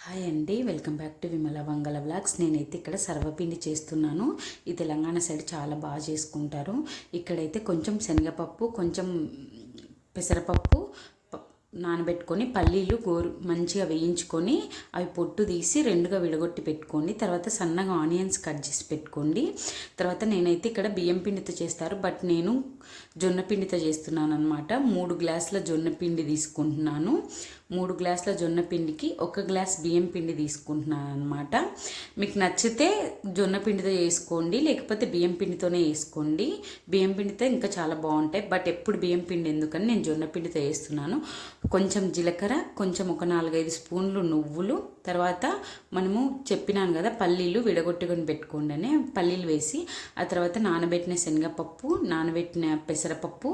Hi అండి, welcome back to Vimala Vangala vlogs. నేనైతే ఇక్కడ సర్వపిండి చేస్తున్నాను. ఈ తెలంగాణ సైడ్ చాలా బాగా చేసుకుంటారు. ఇక్కడైతే కొంచెం శనగపప్పు, కొంచెం పెసరపప్పు నానబెట్టుకొని పల్లీలు మంచిగా వేయించుకొని అవి పొట్టు తీసి రెండుగా విడగొట్టి పెట్టుకోండి. తర్వాత సన్నగా ఆనియన్స్ కట్ చేసి పెట్టుకోండి. తర్వాత నేనైతే ఇక్కడ బియ్యం పిండితో చేస్తారు, బట్ నేను జొన్న పిండితో చేస్తున్నాను అనమాట. 3 గ్లాసుల జొన్న పిండి తీసుకుంటున్నాను. 3 గ్లాసుల జొన్న పిండికి 1 గ్లాస్ బియ్యం పిండి తీసుకుంటున్నాను అనమాట. మీకు నచ్చితే జొన్న పిండితో చేసుకోండి, లేకపోతే బియ్యం పిండితోనే వేసుకోండి. బియ్యం పిండితో ఇంకా చాలా బాగుంటాయి, బట్ ఎప్పుడు బియ్యం పిండి ఎందుకని నేను జొన్న పిండితో వేస్తున్నాను. కొంచెం జీలకర్ర, కొంచెం ఒక 4-5 స్పూన్లు నువ్వులు, తర్వాత మనము చెప్పినాను కదా పల్లీలు విడగొట్టుకొని పెట్టుకోండి అని పల్లీలు వేసి, ఆ తర్వాత నానబెట్టిన శనగపప్పు, నానబెట్టిన పెసరపప్పు,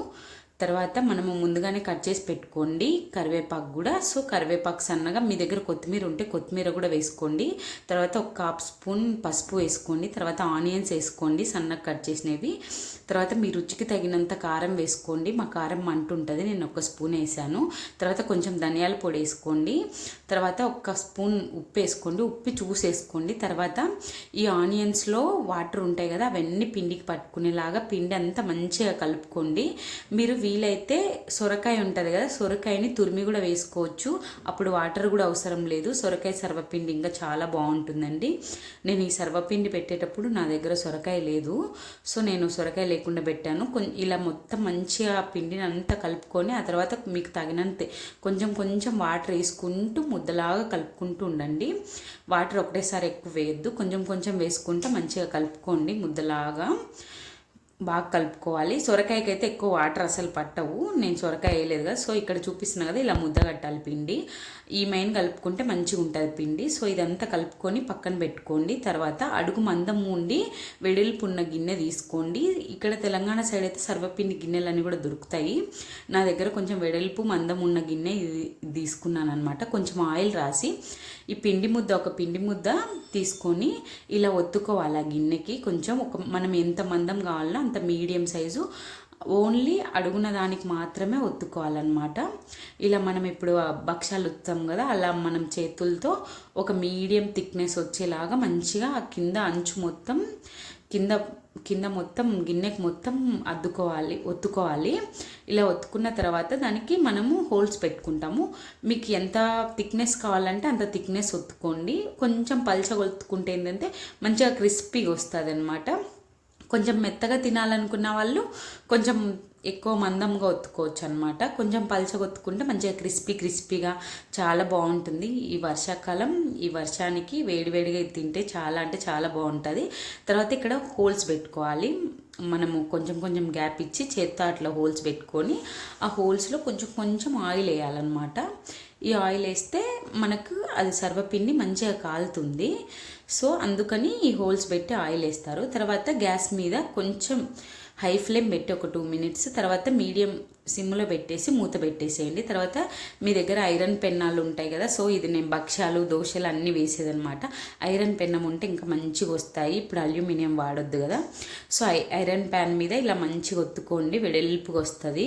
తర్వాత మనము ముందుగానే కట్ చేసి పెట్టుకోండి కరివేపాకు కూడా. సో కరివేపాకు సన్నగా, మీ దగ్గర కొత్తిమీర ఉంటే కొత్తిమీర కూడా వేసుకోండి. తర్వాత 1 స్పూన్ పసుపు వేసుకోండి. తర్వాత ఆనియన్స్ వేసుకోండి సన్నగా కట్ చేసినవి. తర్వాత మీ రుచికి తగినంత కారం వేసుకోండి. మా కారం ఉంటుంది, నేను 1 స్పూన్ వేసాను. తర్వాత కొంచెం ధనియాల పొడి వేసుకోండి. తర్వాత 1 స్పూన్ ఉప్పు వేసుకోండి. ఉప్పు చూసి వేసుకోండి. తర్వాత ఈ ఆనియన్స్లో వాటర్ ఉంటాయి కదా, అవన్నీ పిండికి పట్టుకునేలాగా పిండి అంతా మంచిగా కలుపుకోండి. మీరు వీలైతే సొరకాయ ఉంటుంది కదా, సొరకాయని తురిమి కూడా వేసుకోవచ్చు, అప్పుడు వాటర్ కూడా అవసరం లేదు. సొరకాయ సర్వపిండి ఇంకా చాలా బాగుంటుందండి. నేను ఈ సర్వపిండి పెట్టేటప్పుడు నా దగ్గర సొరకాయ లేదు, సో నేను సొరకాయ లేకుండా పెట్టాను. ఇలా మొత్తం మంచిగా పిండిని అంతా కలుపుకొని, ఆ తర్వాత మీకు తగినంత కొంచెం కొంచెం వాటర్ వేసుకుంటూ ముద్దలాగా కలుపుకుంటూ ఉండండి. వాటర్ ఒకటేసారి ఎక్కువ వేయద్దు, కొంచెం కొంచెం వేసుకుంటూ మంచిగా కలుపుకోండి. ముద్దలాగా బాగా కలుపుకోవాలి. సొరకాయకి అయితే ఎక్కువ వాటర్ అసలు పట్టవు, నేను సొరకాయ వేయలేదు కదా, సో ఇక్కడ చూపిస్తున్నా కదా ఇలా ముద్ద కట్టాలి పిండి. ఈ మెయిన్ కలుపుకుంటే మంచిగా ఉంటుంది పిండి. సో ఇదంతా కలుపుకొని పక్కన పెట్టుకోండి. తర్వాత అడుగు మందం ఉండి వెడల్పు ఉన్న గిన్నె తీసుకోండి. ఇక్కడ తెలంగాణ సైడ్ అయితే సర్వపిండి గిన్నెలన్నీ కూడా దొరుకుతాయి. నా దగ్గర కొంచెం వెడల్పు మందం ఉన్న గిన్నె ఇది తీసుకున్నాను అనమాట. కొంచెం ఆయిల్ రాసి ఈ ఒక పిండి ముద్ద తీసుకొని ఇలా ఒత్తుకోవాలి ఆ గిన్నెకి. కొంచెం మనం ఎంత మందం కావాలో అంత మీడియం సైజు, ఓన్లీ అడుగున దానికి మాత్రమే ఒత్తుకోవాలన్నమాట. ఇలా మనం ఇప్పుడు భక్షాలు ఒత్తాం కదా, అలా మనం చేతులతో ఒక మీడియం థిక్నెస్ వచ్చేలాగా మంచిగా కింద అంచు మొత్తం కింద మొత్తం గిన్నెకి మొత్తం ఒత్తుకోవాలి. ఇలా ఒత్తుకున్న తర్వాత దానికి మనము హోల్స్ పెట్టుకుంటాము. మీకు ఎంత థిక్నెస్ కావాలంటే అంత థిక్నెస్ ఒత్తుకోండి. కొంచెం పల్చగా ఒత్తుకుంటే ఏంటంటే మంచిగా క్రిస్పీగా వస్తుంది అనమాట. కొంచెం మెత్తగా తినాలనుకున్న వాళ్ళు కొంచెం ఎక్కువ మందంగా ఒత్తుకోవచ్చు అనమాట. కొంచెం పల్చగా ఒత్తుకుంటే మంచిగా క్రిస్పీగా చాలా బాగుంటుంది. ఈ వర్షాకాలం, ఈ వర్షానికి వేడివేడిగా తింటే చాలా అంటే చాలా బాగుంటుంది. తర్వాత ఇక్కడ హోల్స్ పెట్టుకోవాలి. మనము కొంచెం కొంచెం గ్యాప్ ఇచ్చి చేత్తో అట్లా హోల్స్ పెట్టుకొని ఆ హోల్స్లో కొంచెం కొంచెం ఆయిల్ వేయాలన్నమాట. ఈ ఆయిల్ వేస్తే మనకు అది సర్వపిండి మంచిగా కాలుతుంది. సో అందుకని ఈ హోల్స్ పెట్టి ఆయిల్ వేస్తారు. తర్వాత గ్యాస్ మీద కొంచెం హై ఫ్లేమ్ పెట్టి ఒక 2 మినిట్స్, తర్వాత మీడియం సిమ్లో పెట్టేసి మూత పెట్టేసేయండి. తర్వాత మీ దగ్గర ఐరన్ పెన్నాలు ఉంటాయి కదా, సో ఇది నేను భక్ష్యాలు, దోశలు అన్నీ వేసేదనమాట. ఐరన్ పెన్నం ఉంటే ఇంకా మంచిగా వస్తాయి. ఇప్పుడు అల్యూమినియం వాడొద్దు కదా, సో ఐరన్ ప్యాన్ మీద ఇలా మంచిగా ఒత్తుకోండి, వెడల్పుగా వస్తుంది.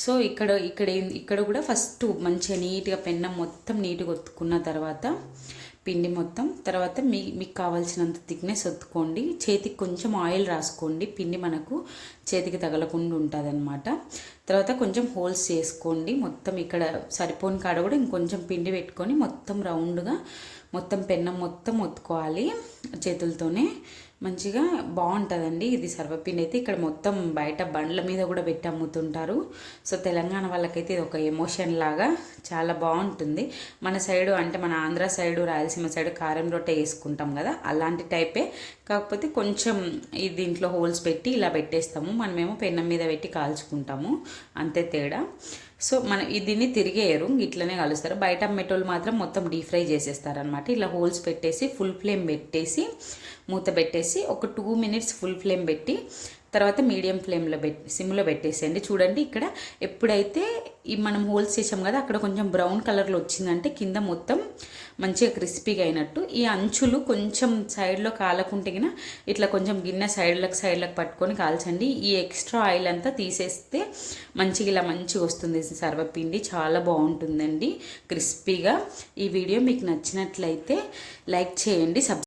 సో ఇక్కడ కూడా ఫస్ట్ మంచిగా నీట్గా పెన్నం మొత్తం నీట్గా ఒత్తుకున్న తర్వాత పిండి మొత్తం, తర్వాత మీకు కావాల్సినంత థిక్నెస్ ఒత్తుకోండి. చేతికి కొంచెం ఆయిల్ రాసుకోండి, పిండి మనకు చేతికి తగలకుండా ఉంటుంది అనమాట. తర్వాత కొంచెం హోల్స్ చేసుకోండి. మొత్తం ఇక్కడ సరిపోని కాడ కూడా ఇంకొంచెం పిండి పెట్టుకొని మొత్తం రౌండ్గా మొత్తం పెన్నం మొత్తం ఒత్తుకోవాలి చేతులతోనే. మంచిగా బాగుంటుందండి ఇది సర్వపిండి అయితే. ఇక్కడ మొత్తం బయట బండ్ల మీద కూడా పెట్టి అమ్ముతుంటారు. సో తెలంగాణ వాళ్ళకైతే ఇది ఒక ఎమోషన్ లాగా చాలా బాగుంటుంది. మన సైడు అంటే మన ఆంధ్ర సైడు, రాయలసీమ సైడు కారం రొట్టె వేసుకుంటాం కదా, అలాంటి టైపే. కాకపోతే కొంచెం ఈ దీంట్లో హోల్స్ పెట్టి ఇలా పెట్టేస్తాము, మనమేమో పెన్నం మీద పెట్టి కాల్చుకుంటాము, అంతే తేడా. సో దీన్ని తిరిగేయరు, ఇట్లనే కలుస్తారు. బయట అమ్మేటోళ్ళు మాత్రం మొత్తం డీప్ ఫ్రై చేసేస్తారనమాట. ఇలా హోల్స్ పెట్టేసి ఫుల్ ఫ్లేమ్ పెట్టేసి మూత పెట్టేసి పెట్టేసి ఒక 2 మినిట్స్ ఫుల్ ఫ్లేమ్ పెట్టి తర్వాత మీడియం ఫ్లేమ్లో సిమ్లో పెట్టేసేయండి. చూడండి ఇక్కడ ఎప్పుడైతే ఈ మనం హోల్స్ చేసాం కదా అక్కడ కొంచెం బ్రౌన్ కలర్లో వచ్చిందంటే కింద మొత్తం మంచిగా క్రిస్పీగా అయినట్టు. ఈ అంచులు కొంచెం సైడ్లో కాలకుంటే గిన ఇట్లా కొంచెం గిన్నె సైడ్లకు పట్టుకొని కాల్చండి. ఈ ఎక్స్ట్రా ఆయిల్ అంతా తీసేస్తే మంచిగా ఇలా మంచిగా వస్తుంది సర్వపిండి. చాలా బాగుంటుందండి క్రిస్పీగా. ఈ వీడియో మీకు నచ్చినట్లయితే లైక్ చేయండి,